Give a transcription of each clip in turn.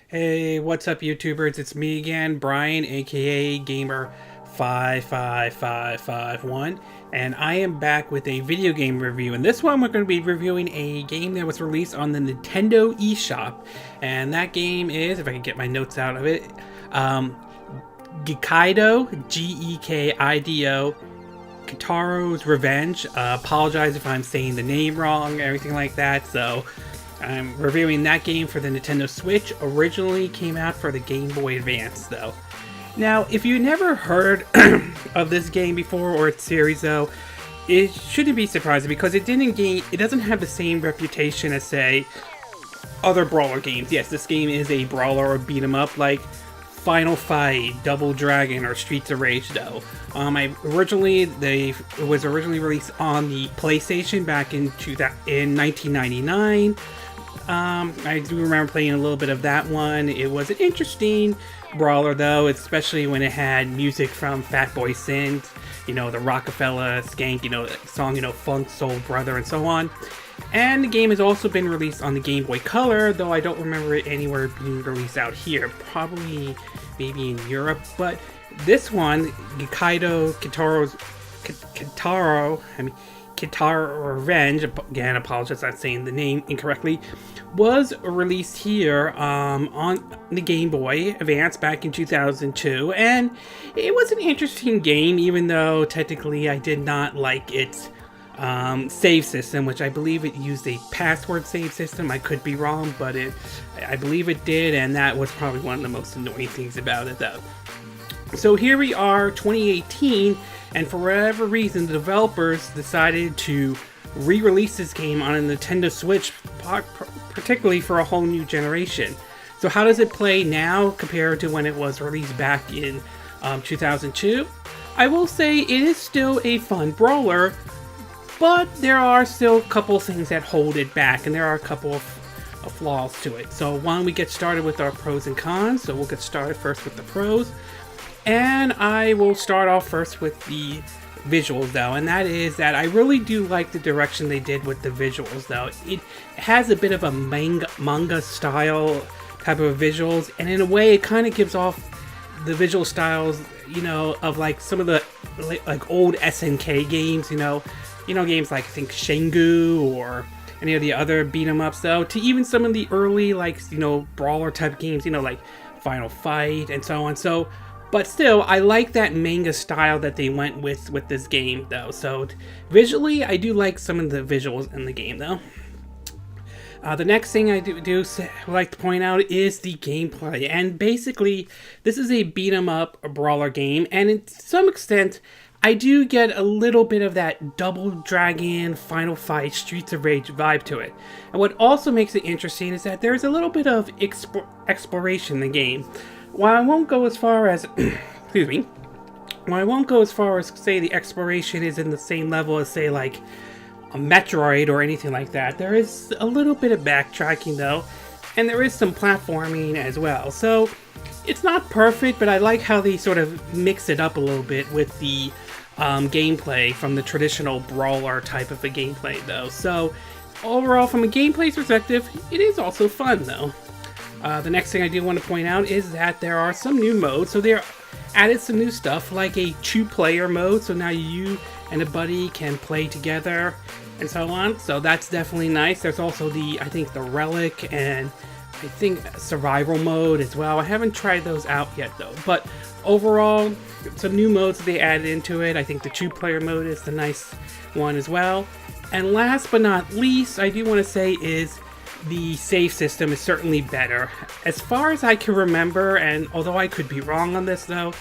Hey, what's up, YouTubers? It's me again, Brian, aka Gamer55551, and I am back with a video game review. And this one, we're going to be reviewing a game that was released on the Nintendo eShop, and that game is, if I can get my notes out of it, Gekido, Gekido, Kintaro's Revenge. Apologize if I'm saying the name wrong, everything like that. So I'm reviewing that game for the Nintendo Switch. Originally came out for the Game Boy Advance, though. Now, if you never heard of this game before or its series, though, it shouldn't be surprising because it doesn't have the same reputation as, say, other brawler games. Yes, this game is a brawler or beat 'em up like Final Fight, Double Dragon, or Streets of Rage, though. It was originally released on the PlayStation back in 1999. I do remember playing a little bit of that one. It was an interesting brawler, though, especially when it had music from Fatboy Slim, the Rockefeller Skank, song, Funk Soul Brother, and so on. And the game has also been released on the Game Boy Color, though I don't remember it anywhere being released out here. Probably maybe in Europe, but this one, Gekido Kintaro Revenge, again, apologize for saying the name incorrectly, was released here on the Game Boy Advance back in 2002, and it was an interesting game, even though technically I did not like its save system, which I believe it used a password save system. I could be wrong, but I believe it did, and that was probably one of the most annoying things about it, though. So here we are, 2018, and for whatever reason, the developers decided to re-release this game on a Nintendo Switch, particularly for a whole new generation. So how does it play now compared to when it was released back in 2002? I will say it is still a fun brawler, but there are still a couple things that hold it back, and there are a couple of flaws to it. So why don't we get started with our pros and cons? So we'll get started first with the pros. And I will start off first with the visuals, though, and that is that I really do like the direction they did with the visuals, though. It has a bit of a manga style type of visuals, and in a way it kind of gives off the visual styles, of like some of the like old SNK games, games like I think Shengu or any of the other beat 'em ups, though, to even some of the early brawler type games, like Final Fight and so on. So but still, I like that manga style that they went with this game, though. So visually, I do like some of the visuals in the game, though. The next thing I do like to point out is the gameplay. And basically, this is a beat 'em up brawler game, and to some extent, I do get a little bit of that Double Dragon, Final Fight, Streets of Rage vibe to it. And what also makes it interesting is that there's a little bit of exploration in the game. While I won't go as far as, say the exploration is in the same level as, say, like a Metroid or anything like that, there is a little bit of backtracking, though, and there is some platforming as well. So it's not perfect, but I like how they sort of mix it up a little bit with the gameplay from the traditional brawler type of a gameplay, though. So overall, from a gameplay perspective, it is also fun, though. The next thing I do want to point out is that there are some new modes. So they added some new stuff like a 2-player mode. So now you and a buddy can play together and so on. So that's definitely nice. There's also the Relic and I think survival mode as well. I haven't tried those out yet, though. But overall, some new modes they added into it. I think the 2-player mode is the nice one as well. And last but not least, I do want to say is the save system is certainly better. As far as I can remember, and although I could be wrong on this, though,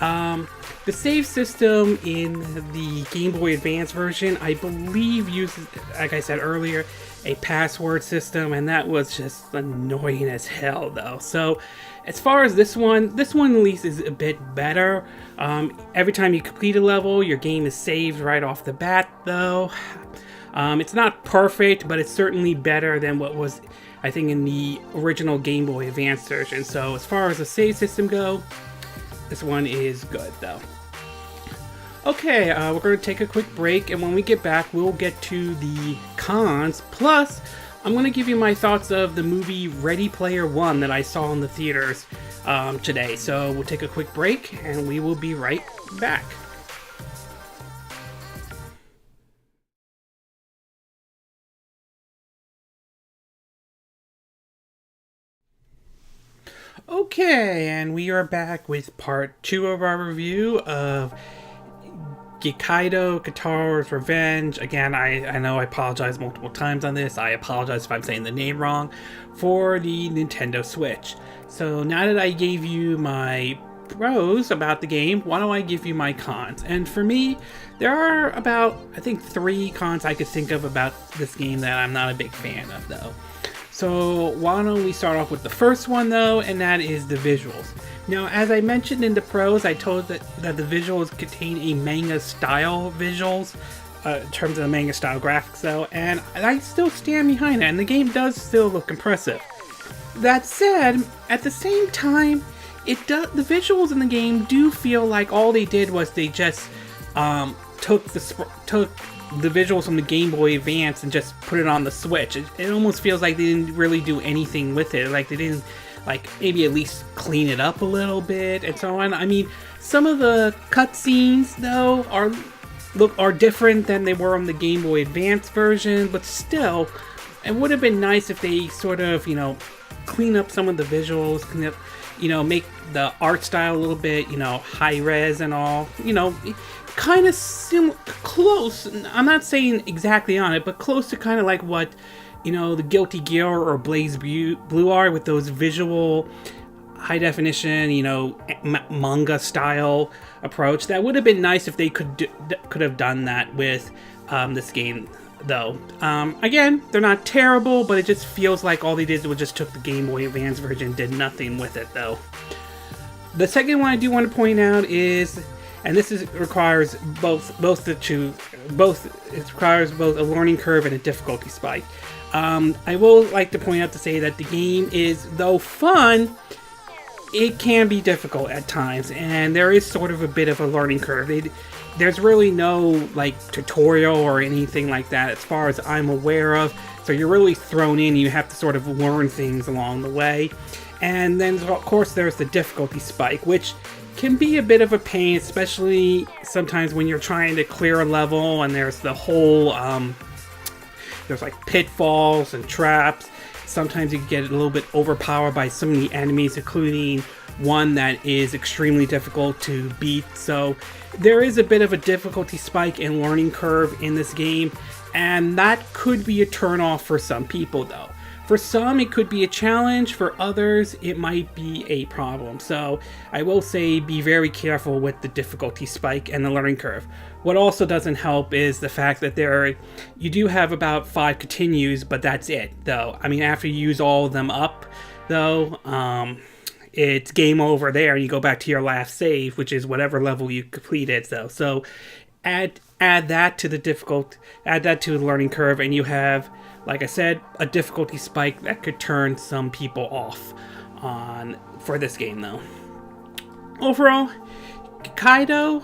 the save system in the Game Boy Advance version, I believe, uses, like I said earlier, a password system, and that was just annoying as hell, though. So as far as this one at least is a bit better. Every time you complete a level, your game is saved right off the bat, though. It's not perfect, but it's certainly better than what was, I think, in the original Game Boy Advance version. So as far as the save system go, this one is good, though. Okay, we're going to take a quick break, and when we get back, we'll get to the cons. Plus, I'm going to give you my thoughts of the movie Ready Player One that I saw in the theaters today. So we'll take a quick break and we will be right back. Okay, and we are back with part 2 of our review of Gekido Kintaro's Revenge. Again, I know I apologize multiple times on this. I apologize if I'm saying the name wrong, for the Nintendo Switch. So now that I gave you my pros about the game, why don't I give you my cons? And for me, there are about, I think, 3 cons I could think of about this game that I'm not a big fan of, though. So why don't we start off with the first one, though, and that is the visuals. Now, as I mentioned in the pros, I told that the visuals contain a manga style visuals, in terms of the manga style graphics, though, and I still stand behind that, and the game does still look impressive. That said, at the same time, the visuals in the game do feel like all they did was they just took the visuals from the Game Boy Advance and just put it on the Switch. It almost feels like they didn't really do anything with it. Like they didn't, like, maybe at least clean it up a little bit and so on. I mean, some of the cutscenes though are different than they were on the Game Boy Advance version, but still, it would have been nice if they sort of, clean up some of the visuals, clean up, make the art style a little bit, high res and all, kind of close. I'm not saying exactly on it, but close to kind of like what, the Guilty Gear or Blaze Blue are, with those visual, high definition, manga style approach. That would have been nice if they could have done that with this game, though. Again, they're not terrible, but it just feels like all they did was just took the Game Boy Advance version, did nothing with it, though. The second one I do want to point out is, and this requires it requires both a learning curve and a difficulty spike. I will like to point out to say that the game is, though fun, it can be difficult at times, and there is sort of a bit of a learning curve. There's really no tutorial or anything like that as far as I'm aware of, so you're really thrown in. You have to sort of learn things along the way. And then, of course, there's the difficulty spike, which can be a bit of a pain, especially sometimes when you're trying to clear a level and there's the whole, there's pitfalls and traps. Sometimes you get a little bit overpowered by some of the enemies, including one that is extremely difficult to beat. So there is a bit of a difficulty spike and learning curve in this game, and that could be a turnoff for some people, though. For some, it could be a challenge. For others, it might be a problem. So I will say be very careful with the difficulty spike and the learning curve. What also doesn't help is the fact that you do have about 5 continues, but that's it, though. I mean, after you use all of them up, though, it's game over there, and you go back to your last save, which is whatever level you completed, though. So add that to the learning curve, and you have, like I said, a difficulty spike that could turn some people off for this game, though. Overall, Gekido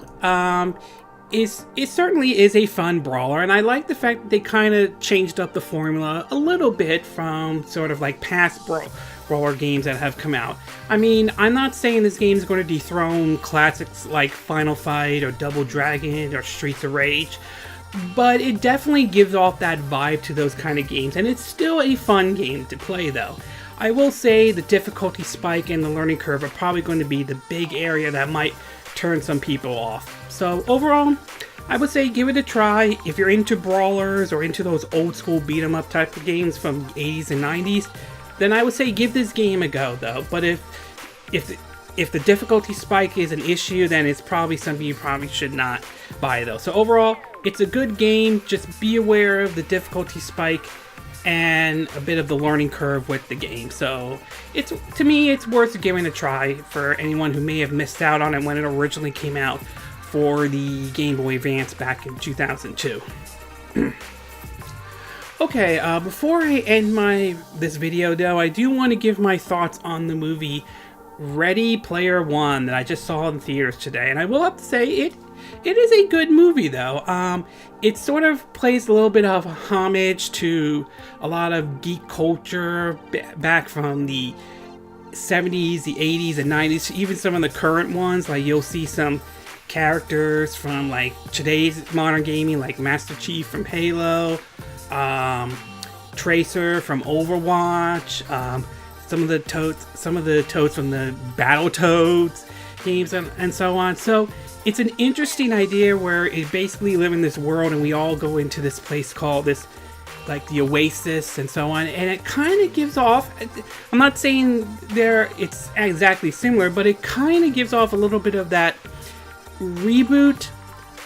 it certainly is a fun brawler, and I like the fact that they kind of changed up the formula a little bit from sort of past brawler games that have come out. I mean, I'm not saying this game is going to dethrone classics like Final Fight or Double Dragon or Streets of Rage, but it definitely gives off that vibe to those kind of games, and it's still a fun game to play, though. I will say the difficulty spike and the learning curve are probably going to be the big area that might turn some people off. So overall, I would say give it a try. If you're into brawlers or into those old school beat 'em up type of games from the 80s and 90s, then I would say give this game a go, though. But if the difficulty spike is an issue, then it's probably something you probably should not buy, though. So overall, it's a good game. Just be aware of the difficulty spike and a bit of the learning curve with the game. So to me, it's worth giving a try for anyone who may have missed out on it when it originally came out for the Game Boy Advance back in 2002. Okay, before I end this video, though, I do want to give my thoughts on the movie Ready Player One that I just saw in theaters today, and I will have to say It is a good movie, though. It sort of plays a little bit of homage to a lot of geek culture back from the 70s, the 80s, and 90s, even some of the current ones. Like, you'll see some characters from like today's modern gaming, like Master Chief from Halo, Tracer from Overwatch, some of the toads from the Battletoads games, and so on. So it's an interesting idea where it basically live in this world and we all go into this place called this, like the Oasis and so on, and it kind of gives off, I'm not saying it's exactly similar, but it kind of gives off a little bit of that reboot,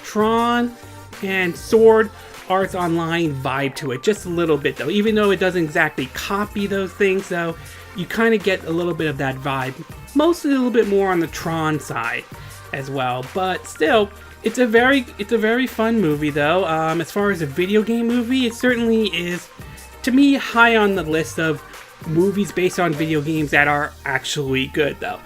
Tron, and Sword Arts Online vibe to it, just a little bit though. Even though it doesn't exactly copy those things though, you kind of get a little bit of that vibe, mostly a little bit more on the Tron side as well, but still, it's a very fun movie though. As far as a video game movie, it certainly is, to me, high on the list of movies based on video games that are actually good though.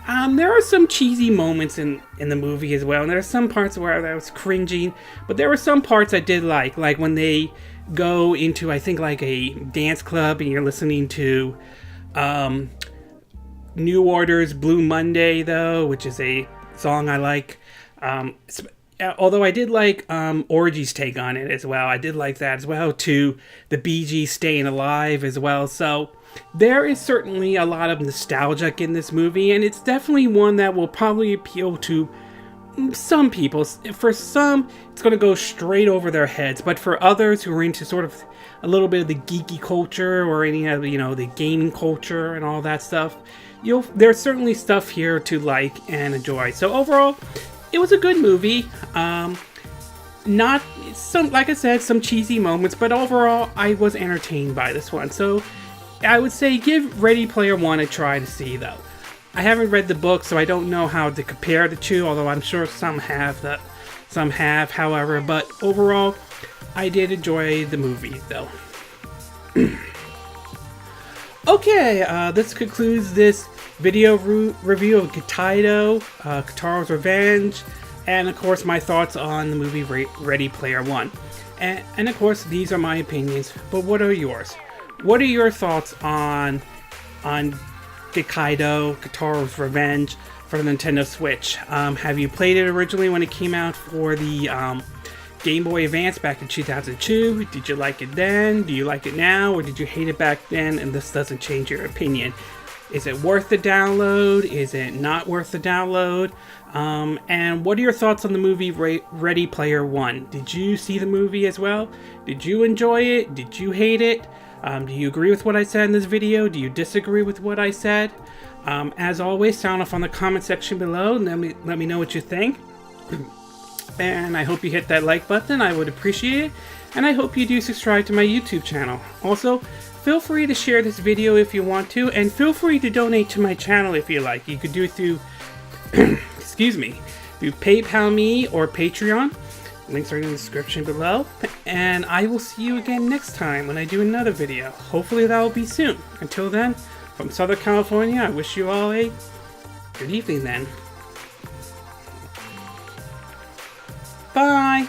There are some cheesy moments in the movie as well, and there are some parts where I was cringing, but there were some parts I did like when they go into, I think, like a dance club and you're listening to New Order's Blue Monday though, which is a song I like. Although I did like Orgy's take on it as well. I did like that as well, to the Bee Gees Staying Alive as well. So there is certainly a lot of nostalgia in this movie, and it's definitely one that will probably appeal to some people. For some, it's going to go straight over their heads, but for others who are into sort of a little bit of the geeky culture or any of, the gaming culture and all that stuff, there's certainly stuff here to like and enjoy. So overall, it was a good movie. Not some, like I said, some cheesy moments, but overall, I was entertained by this one. So I would say give Ready Player One a try to see, though. I haven't read the book, so I don't know how to compare the two, although I'm sure some have, however, but overall, I did enjoy the movie, though. Okay, this concludes this video review of Gekido, Kintaro's Revenge, and of course my thoughts on the movie Ready Player One. And of course, these are my opinions, but what are yours? What are your thoughts on Gekido, Kintaro's Revenge for the Nintendo Switch? Have you played it originally when it came out for the Game Boy Advance back in 2002? Did you like it then? Do you like it now? Or did you hate it back then and this doesn't change your opinion? Is it worth the download? Is it not worth the download? And what are your thoughts on the movie Ready Player One? Did you see the movie as well? Did you enjoy it? Did you hate it? Do you agree with what I said in this video? Do you disagree with what I said? As always, sound off on the comment section below and let me know what you think. And I hope you hit that like button. I would appreciate it. And I hope you do subscribe to my YouTube channel. Also, feel free to share this video if you want to, and feel free to donate to my channel if you like. You could do it through, excuse me, through PayPal me or Patreon. Links are in the description below. And I will see you again next time when I do another video. Hopefully that will be soon. Until then, from Southern California, I wish you all a good evening then. Bye!